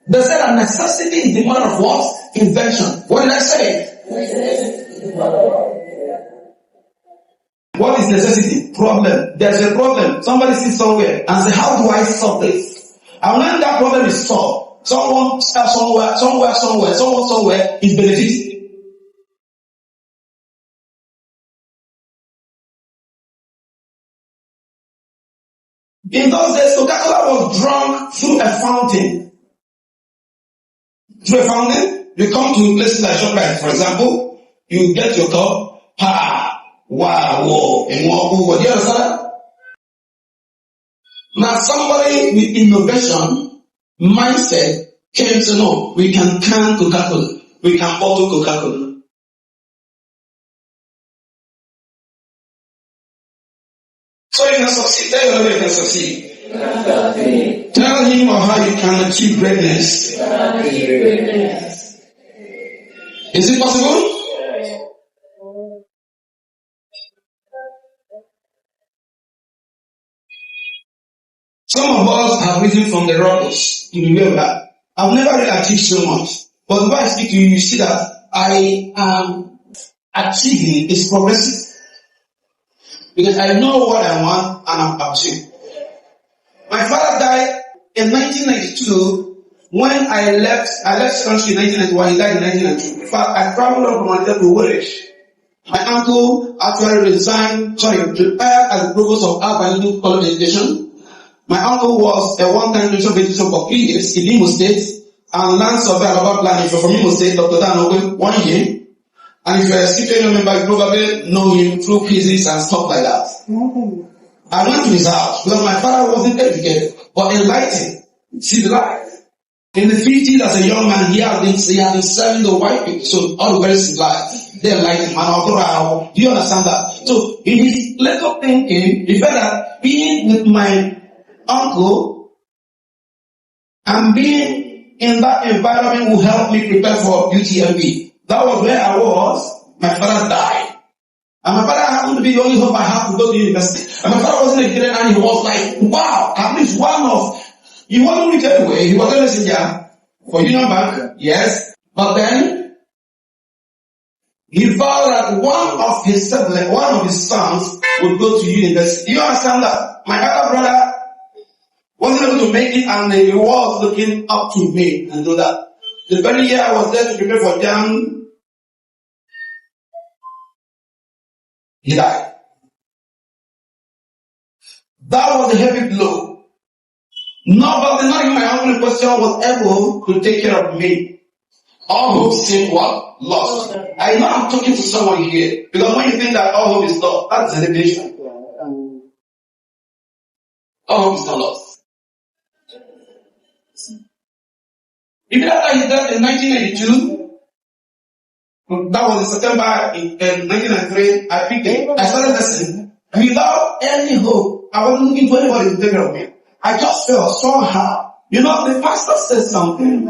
They said that necessity is the mother of what? Invention. What did I say? What is necessity? Problem. There's a problem. Somebody sits somewhere and says, how do I solve this? And when that problem is solved, someone somewhere is benefiting. In those days, Coca-Cola was drunk through a fountain. Through a fountain, you come to places like ShopRite, for example, you get your cup, whoa, and what do you understand? Now somebody with innovation mindset came to know we can can Coca-Cola, we can bottle Coca-Cola. So you can succeed. Tell your neighbor you can succeed. Tell him or her you can achieve greatness. Is it possible? Some of us have risen from the rubbles to the way that I've never really achieved so much. But when I speak to you, you see that I am achieving is progressive. Because I know what I want and I'm achieving. My father died in 1992 when I left country in 1991. He died in 1992. In fact, I traveled up from Manchester to Woolwich. My uncle actually retired as the provost of Alpine College Education. My uncle was a one-time national bishop for 3 years in Imo State and land surveyor about planning from Imo State, Dr. Dan 1 year. And if you're a CPN member, you probably know him through quizzes and stuff like that. I went to his house because my father wasn't educated, but enlightened. See the life. In the 50s, as a young man, he had been serving the white people, so all the very civilized. They enlightened him. Do you understand that? So in his later thinking, he felt that being with my uncle and being in that environment will help me prepare for UTMB. That was where I was. My father died. And my father happened to be the only hope I had to go to university. And my father wasn't educated and he was like, wow, at least one of, he wasn't rich anyway, he was a messenger for Union Bank, yes. But then, he vowed that one of his sons would go to university. You understand that? My other brother wasn't able to make it and he was looking up to me and do that. The very year I was there to prepare for JAM, he died. That was a heavy blow. Nobody, not even my uncle in question, was able to take care of me. All hope seemed what? Lost. I know I'm talking to someone here, because when you think that all hope is lost, that's a revelation. All hope is not lost. Even after his death in 1982, that was in September in 1993, I started listening. Without any hope, I wasn't looking for anybody to take care of me. I just felt somehow. You know, the pastor said something.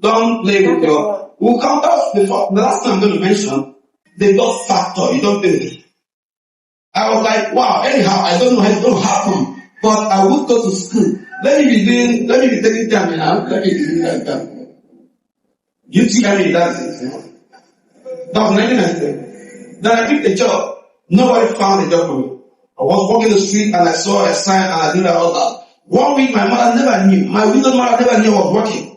Don't play with God. We'll come out before. The last time I'm going to mention, the God factor. You don't think. I was like, wow, anyhow, I don't know how it's going to happen. But I would go to school. Let me be taking time now. Let me be doing that. You see, that's it. That was 1993. Then I picked a job. Nobody found a job for me. I was walking the street and I saw a sign and I knew that I was out. 1 week my mother never knew. My widowed mother never knew I was working.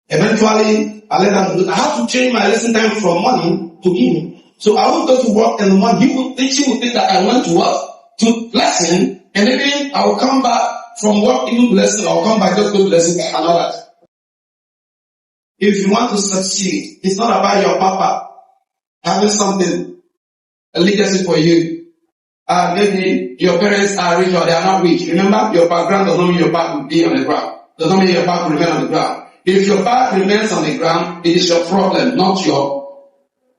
Eventually, I let her do. I had to change my lesson time from morning to evening. So I would go to work in the morning. She would think that I went to work to lesson, and then I will come back from work even to lesson. I'll come back just go to lesson and all that. If you want to succeed, it's not about your papa having something, a legacy for you. Maybe your parents are rich or they are not rich. Remember, your background does not mean your back will be on the ground. Does not mean your back will remain on the ground. If your back remains on the ground, it is your problem, not your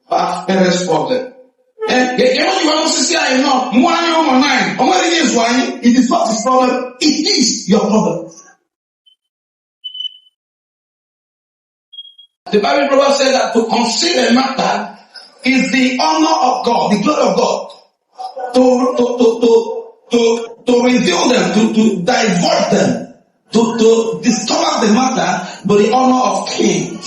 parents' problem. It is not his problem, it is your problem. The Bible proverb says that to consider a matter is the honor of God, the glory of God. To reveal them, to divert them. to discover the matter by the honor of kings.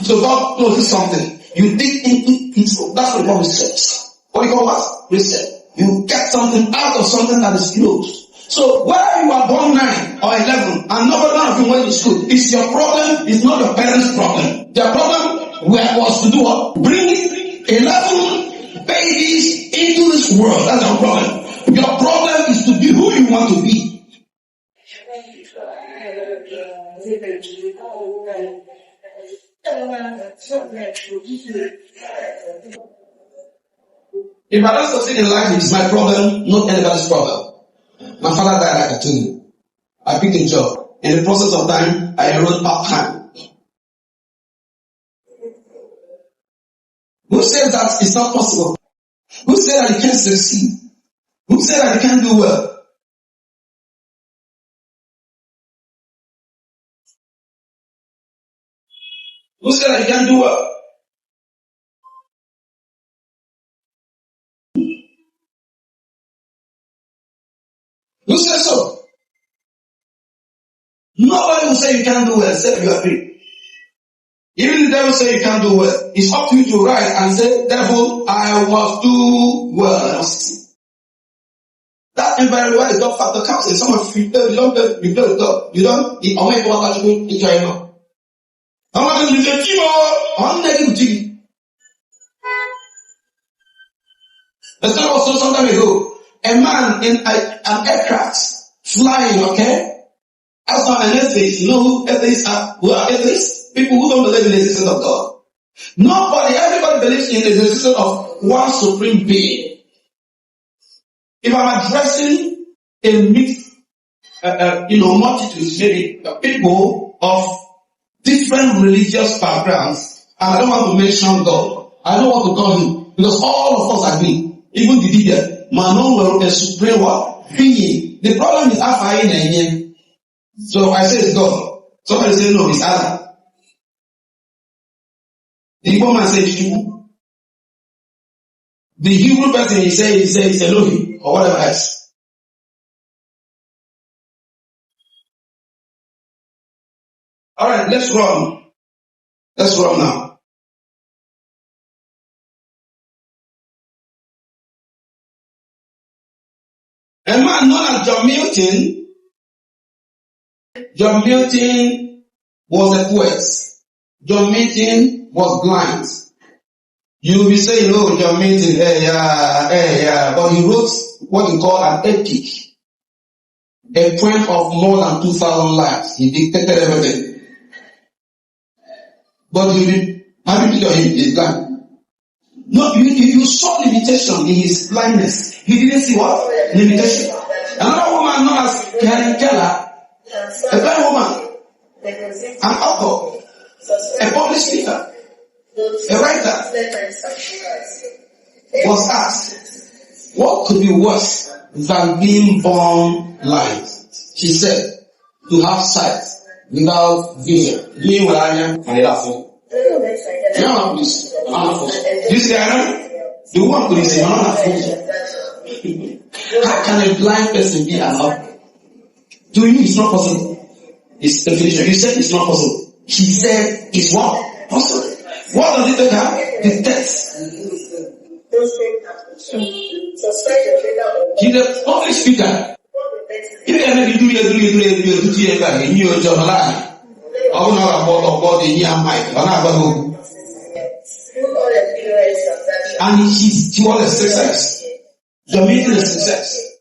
So God knows something. You dig into it. That's what we call research. What do you call what? Research. You get something out of something that is closed. So whether you are born 9 or 11 and none of you went to school, it's your problem, it's not your parents' problem. Their problem was to do what? Bring 11 babies into this world. That's your problem. Your problem is to be who you want to be. If I don't succeed in life, it's my problem, not anybody's problem. My father died, like I told you. I picked a job. In the process of time, I enrolled part-time. Who says that it's not possible? Who said that you can't succeed? Who said that you can't do well? Who said that you can't do well? Who says so? Nobody will say you can't do well except you agree. Even the devil say you can't do well. It's up to you to rise and say, devil, I must do well. That environment where the dog factor comes in. Some of you play the dog. You don't eat. I'm going to go back to enjoy now. I'm going to do the team. I'm going to do the team. The story was told some time ago. A man in an aircraft flying, okay? As for an atheist, you know who atheists are? Who are atheists? People who don't believe in the existence of God. Everybody believes in the existence of one supreme being. If I'm addressing a mixed, multitudes, maybe people of different religious backgrounds, and I don't want to mention God, I don't want to call him, because all of us agree, even the leader, Manon will a supreme what? Being. The problem is Alpha and so I say it's God. Somebody say no, it's Allah. The Igbo man says you. The Hebrew person he says it's Elohim or whatever else. Alright, let's run. Let's run now. A man known as John Milton. John Milton was a poet. John Milton was blind. You will be saying, oh, John Milton, but he wrote what he called an epic. A poem of more than 2,000 lines. He dictated everything. But you'll be happy to him is blind. No, you saw limitation in his blindness. He didn't see what? Limitation. Another woman known as Helen Keller, a blind woman, an author, a public speaker, a writer, was asked, what could be worse than being born blind? She said, to have sight without vision. Meanwhile, you know, please. You see, the one could say, how can a blind person be allowed? To you, it's not possible. It's definition. You said it's not possible. She said it's what? Possible. What does it take her? The text. She's a public speaker. If you maybe 2 years, 2 years back, in your job line, I will not about the near mic. And she was a success. The meeting is a success.